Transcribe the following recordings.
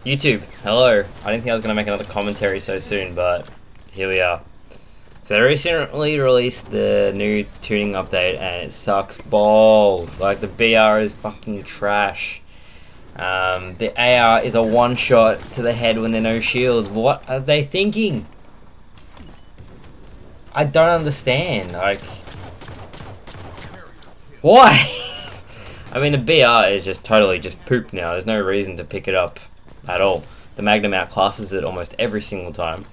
YouTube, hello. I didn't think I was going to make another commentary so soon, but here we are. So they recently released the new tuning update and it sucks balls. Like, the BR is fucking trash. The AR is a one-shot to the head when there are no shields. What are they thinking? I don't understand. Like, why? I mean, the BR is just totally just poop now. There's no reason to pick it up at all. The Magnum outclasses it almost every single time.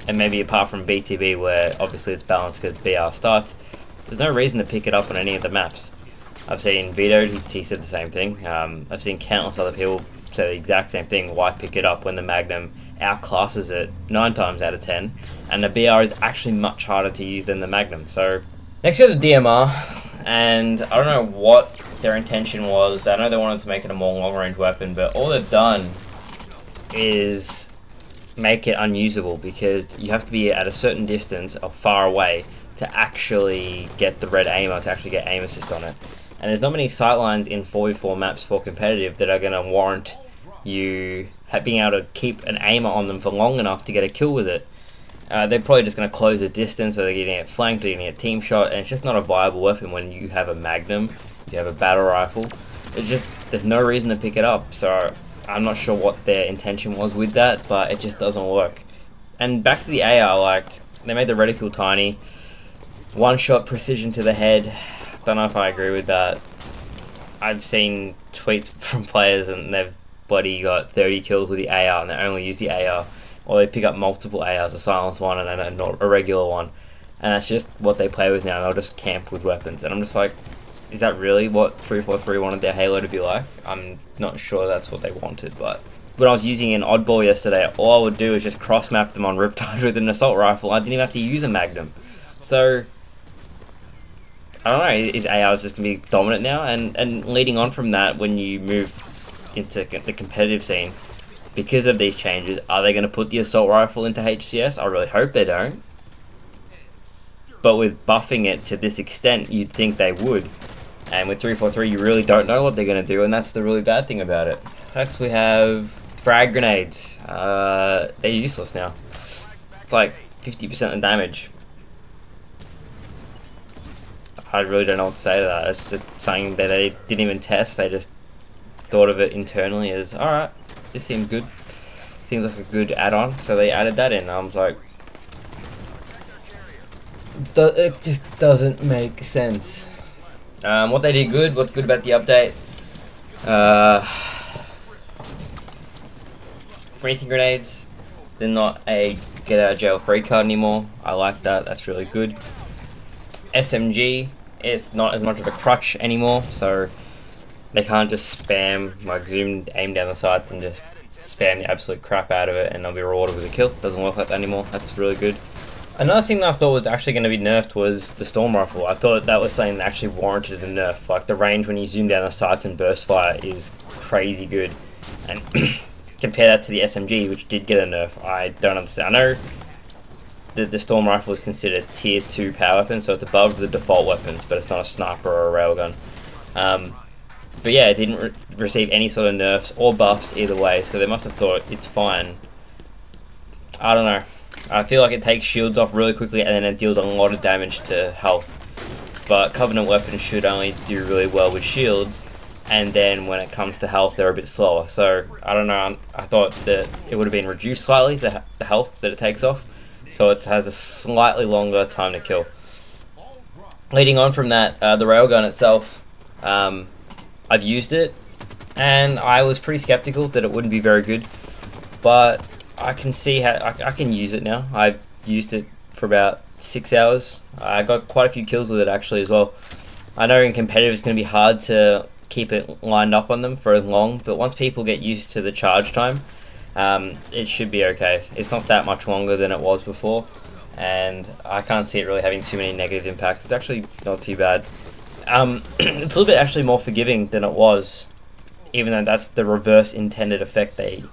And maybe apart from BTB, where obviously it's balanced because BR starts, there's no reason to pick it up on any of the maps. I've seen Vito, he said the same thing. I've seen countless other people say the exact same thing. Why pick it up when the Magnum outclasses it 9 times out of 10, and the BR is actually much harder to use than the Magnum. So next we have the DMR, and I don't know what their intention was. I know they wanted to make it a more long-range weapon, but all they've done is make it unusable because you have to be at a certain distance or far away to actually get the red aimer, to actually get aim assist on it. And there's not many sightlines in 4v4 maps for competitive that are going to warrant you being able to keep an aimer on them for long enough to get a kill with it. They're probably just going to close the distance, so they're getting it flanked, they're getting a team shot, and it's just not a viable weapon when you have a Magnum, you have a battle rifle. It's just, there's no reason to pick it up, so I'm not sure what their intention was with that, but it just doesn't work. And back to the AR, like, they made the reticle tiny, one-shot precision to the head. Don't know if I agree with that. I've seen tweets from players and they've bloody got 30 kills with the AR and they only use the AR, or they pick up multiple ARs, a silenced one and then a regular one, and that's just what they play with now. They'll just camp with weapons, and I'm just like, is that really what 343 wanted their Halo to be like? I'm not sure that's what they wanted, but when I was using an oddball yesterday, all I would do is just cross map them on Riptide with an assault rifle. I didn't even have to use a Magnum. So I don't know, is ARs just going to be dominant now? And leading on from that, when you move into the competitive scene, because of these changes, are they going to put the assault rifle into HCS? I really hope they don't. But with buffing it to this extent, you'd think they would. And with 343, you really don't know what they're going to do, and that's the really bad thing about it. Next we have frag grenades. They're useless now. It's like 50% of damage. I really don't know what to say to that. It's just something that they didn't even test. They just thought of it internally as, alright, this seems good. Seems like a good add-on. So they added that in. I was like, it just doesn't make sense. What they did good, what's good about the update? Breathing grenades. They're not a get out of jail free card anymore. I like that. That's really good. SMG, it's not as much of a crutch anymore, so they can't just spam, like aim down the sights and just spam the absolute crap out of it and they'll be rewarded with a kill. Doesn't work like that anymore. That's really good. Another thing that I thought was actually going to be nerfed was the storm rifle. I thought that was something that actually warranted a nerf. Like, the range when you zoom down the sights and burst fire is crazy good. And compare that to the SMG, which did get a nerf. I don't understand. I know the storm rifle is considered tier 2 power weapon, so it's above the default weapons, but it's not a sniper or a railgun. But yeah, it didn't receive any sort of nerfs or buffs either way, so they must have thought it's fine. I don't know. I feel like it takes shields off really quickly and then it deals a lot of damage to health. But Covenant weapons should only do really well with shields, and then when it comes to health they're a bit slower. So I don't know, I thought that it would have been reduced slightly, the health that it takes off, so it has a slightly longer time to kill. Leading on from that, the railgun itself, I've used it and I was pretty skeptical that it wouldn't be very good, but I can see how I can use it now. I've used it for about 6 hours. I got quite a few kills with it actually as well. I know in competitive it's going to be hard to keep it lined up on them for as long, but once people get used to the charge time, it should be okay. It's not that much longer than it was before, and I can't see it really having too many negative impacts. It's actually not too bad. It's a little bit actually more forgiving than it was, even though that's the reverse intended effect they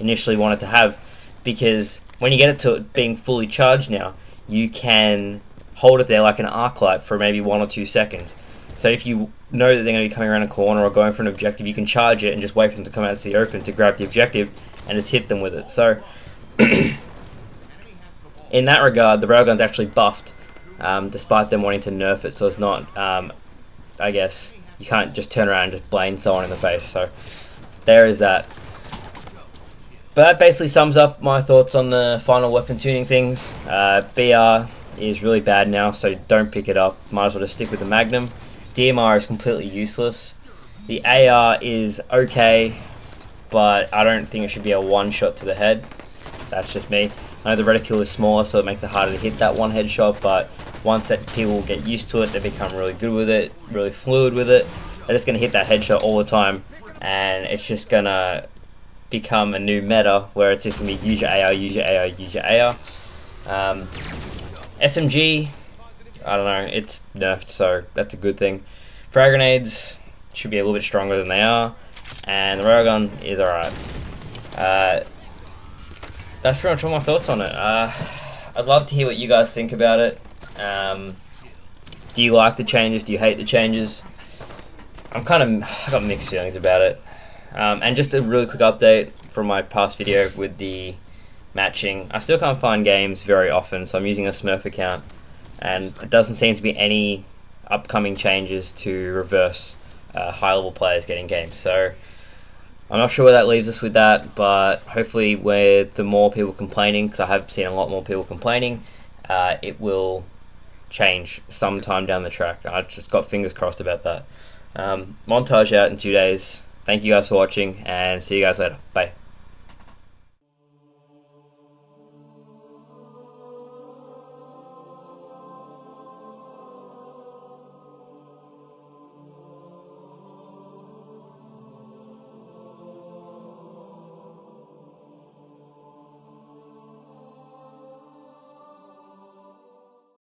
initially wanted to have, because when you get it to it being fully charged now, you can hold it there like an arc light for maybe 1 or 2 seconds. So if you know that they're going to be coming around a corner or going for an objective, you can charge it and just wait for them to come out to the open to grab the objective and just hit them with it. So in that regard, the railgun's actually buffed, despite them wanting to nerf it. So it's not, I guess, you can't just turn around and just blame someone in the face. So there is that. But that basically sums up my thoughts on the final weapon tuning things. BR is really bad now, so don't pick it up. Might as well just stick with the Magnum. DMR is completely useless. The AR is okay, but I don't think it should be a one-shot to the head. That's just me. I know the reticule is smaller, so it makes it harder to hit that one headshot, but once that people get used to it, they become really good with it, really fluid with it. They're just going to hit that headshot all the time, and it's just going to become a new meta where it's just going to be use your AR, use your AR, use your AR. SMG, I don't know, it's nerfed, so that's a good thing. Frag grenades should be a little bit stronger than they are, and the railgun is alright. That's pretty much all my thoughts on it. I'd love to hear what you guys think about it. Do you like the changes? Do you hate the changes? I got mixed feelings about it. And just a really quick update from my past video with the matching. I still can't find games very often, so I'm using a Smurf account, and it doesn't seem to be any upcoming changes to reverse high level players getting games. So I'm not sure where that leaves us with that, but hopefully with the more people complaining, because I have seen a lot more people complaining, it will change sometime down the track. I just got fingers crossed about that. Montage out in 2 days. Thank you guys for watching, and see you guys later. Bye.